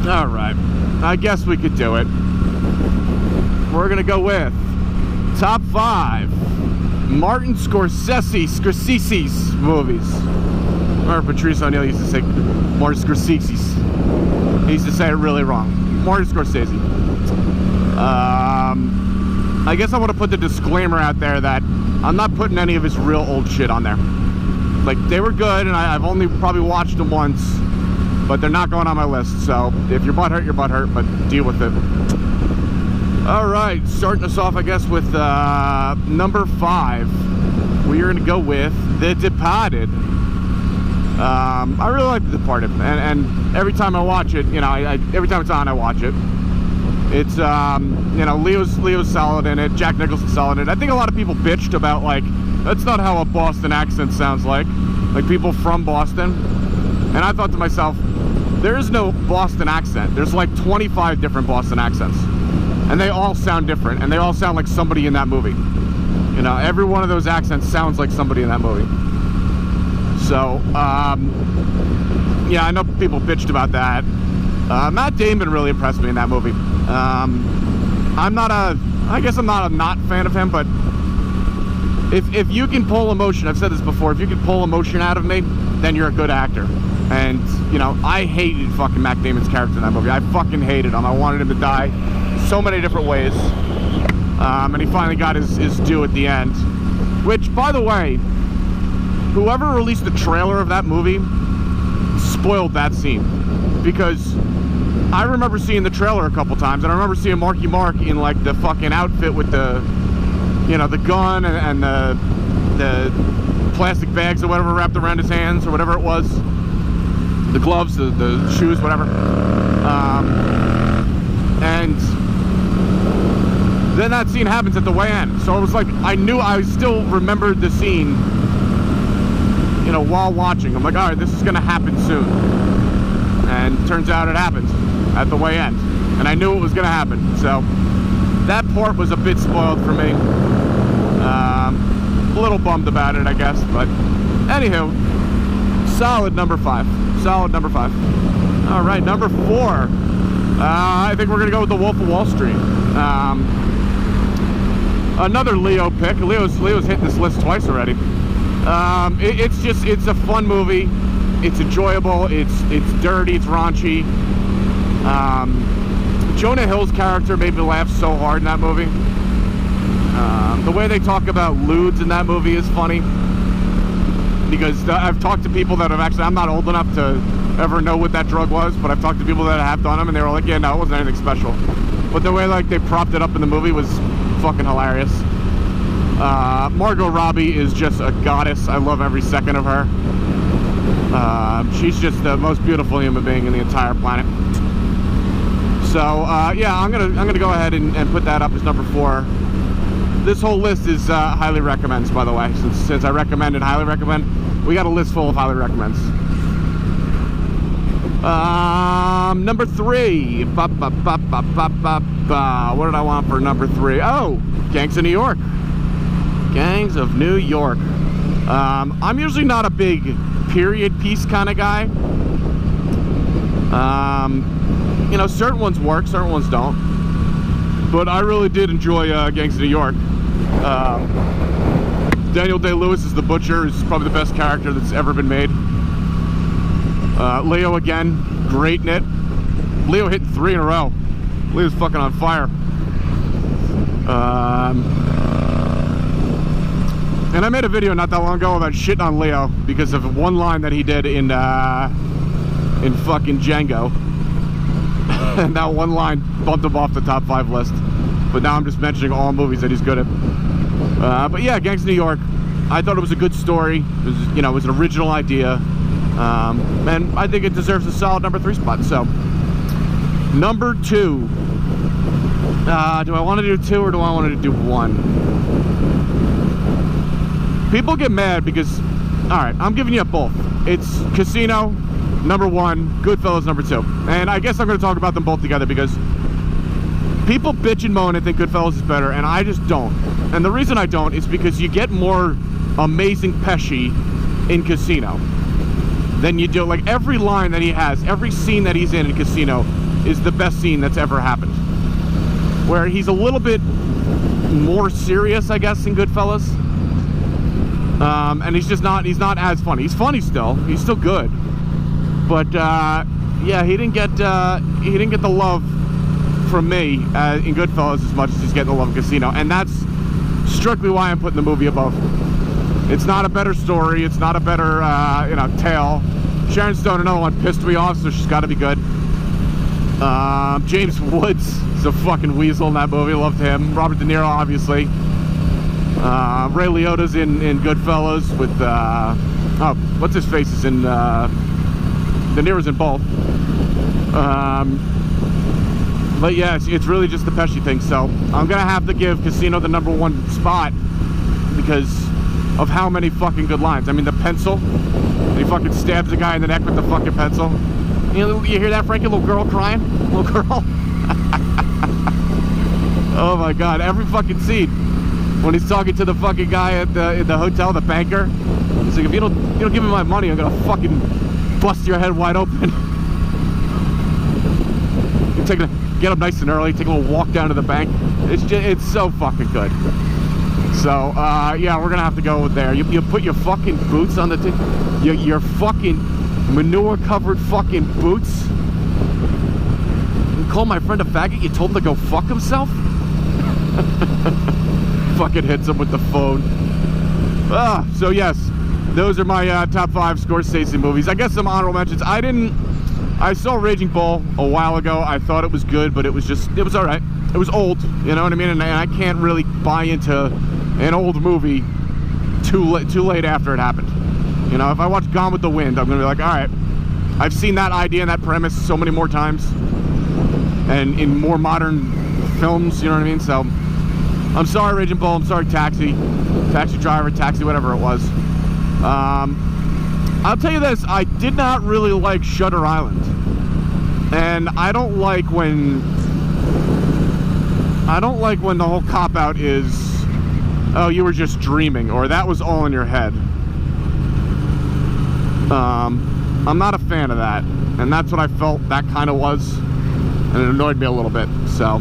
All right, I guess we could do it. We're gonna go with top 5 Martin Scorsese's movies. Or Patrice O'Neill used to say Martin Scorsese's. He used to say it really wrong. Martin Scorsese. I guess I want to put the disclaimer out there that I'm not putting any of his real old shit on there. Like, they were good, and I've only probably watched them once, but they're not going on my list. So if you're butthurt, you're butthurt, but deal with it. All right, starting us off, I guess, with number 5. We're going to go with The Departed. I really like The Departed, and every time I watch it, you know, every time it's on, I watch it. It's, you know, Leo's solid in it, Jack Nicholson's solid in it. I think a lot of people bitched about, like, that's not how a Boston accent sounds like people from Boston. And I thought to myself, there is no Boston accent. There's like 25 different Boston accents. And they all sound different, and they all sound like somebody in that movie. You know, every one of those accents sounds like somebody in that movie. So, yeah, I know people bitched about that. Matt Damon really impressed me in that movie. I guess I'm not a not fan of him, but if you can pull emotion, I've said this before, if you can pull emotion out of me, then you're a good actor. And, you know, I hated fucking Matt Damon's character in that movie. I fucking hated him. I wanted him to die so many different ways. And he finally got his due at the end. Which, by the way, whoever released the trailer of that movie spoiled that scene. Because I remember seeing the trailer a couple times, and I remember seeing Marky Mark in, like, the fucking outfit with the, you know, the gun and the plastic bags or whatever wrapped around his hands or whatever it was. The gloves, the shoes, whatever. And then that scene happens at the way end. So it was like, I still remembered the scene, you know, while watching. I'm like, all right, this is going to happen soon. And turns out it happened at the way end. And I knew it was going to happen. So that part was a bit spoiled for me. A little bummed about it, I guess. But anywho, solid number 5. Solid number 5. All right, number 4. I think we're going to go with The Wolf of Wall Street. Another Leo pick. Leo's hit this list twice already. It's a fun movie. It's enjoyable. It's dirty. It's raunchy. Jonah Hill's character made me laugh so hard in that movie. The way they talk about lewds in that movie is funny. Because I've talked to people that have actually, I'm not old enough to ever know what that drug was, but I've talked to people that have done them, and they were like, yeah, no, it wasn't anything special. But the way, like, they propped it up in the movie was fucking hilarious. Margot Robbie is just a goddess. I love every second of her. She's just the most beautiful human being in the entire planet. So, yeah, I'm gonna go ahead and put that up as number 4. This whole list is highly recommends, by the way. Since I recommend and highly recommend, we got a list full of highly recommends. Number 3. What did I want for number 3? Oh, Gangs of New York. Gangs of New York. I'm usually not a big period piece kind of guy. You know, certain ones work, certain ones don't. But I really did enjoy Gangs of New York. Daniel Day-Lewis as the Butcher is probably the best character that's ever been made. Leo again, great in it. Leo hit 3 in a row. Leo's fucking on fire. And I made a video not that long ago about shitting on Leo because of one line that he did in fucking Django. And that one line bumped him off the top 5 list. But now I'm just mentioning all movies that he's good at. But yeah, Gangs of New York. I thought it was a good story. It was, you know, it was an original idea. And I think it deserves a solid number 3 spot. So, number 2. Do I want to do 2 or do I want to do 1? People get mad because, alright, I'm giving you both. It's Casino, number 1, Goodfellas, number 2. And I guess I'm going to talk about them both together because people bitch and moan and think Goodfellas is better, and I just don't. And the reason I don't is because you get more amazing Pesci in Casino than you do. Like, every line that he has, every scene that he's in Casino is the best scene that's ever happened. Where he's a little bit more serious, I guess, in Goodfellas. And he's not as funny. He's funny still. He's still good. But yeah, he didn't get the love from me in Goodfellas as much as he's getting the love in Casino, and that's strictly why I'm putting the movie above. It's not a better story. It's not a better you know, tale. Sharon Stone, another one, pissed me off, so she's got to be good. James Woods is a fucking weasel in that movie. Loved him. Robert De Niro, obviously. Ray Liotta's in Goodfellas with oh, what's his face is in De Niro's in both. But yeah, it's really just the Pesci thing. So I'm gonna have to give Casino the #1 spot because of how many fucking good lines. I mean, the pencil. He fucking stabs the guy in the neck with the fucking pencil. You hear that, Frankie? Little girl crying? Little girl? Oh my god, every fucking scene. When he's talking to the fucking guy at the hotel, the banker. He's like, if you don't give me my money, I'm gonna fucking bust your head wide open. You get up nice and early, take a little walk down to the bank. It's so fucking good. So yeah, we're gonna have to go there. You put your fucking boots on the your fucking manure covered fucking boots. You call my friend a faggot? You told him to go fuck himself? Fucking hits him with the phone. So yes, those are my top 5 Scorsese movies. I guess some honorable mentions. I saw Raging Bull a while ago. I thought it was good, but it was all right. It was old, you know what I mean? And I can't really buy into an old movie too late after it happened. You know, if I watch Gone with the Wind, I'm gonna be like, all right, I've seen that idea and that premise so many more times, and in more modern films, you know what I mean? So I'm sorry, Raging Bull. I'm sorry, Taxi Driver, Taxi, whatever it was. I'll tell you this, I did not really like Shutter Island. And I don't like when the whole cop-out is, oh, you were just dreaming, or that was all in your head. I'm not a fan of that. And that's what I felt that kind of was. And it annoyed me a little bit, so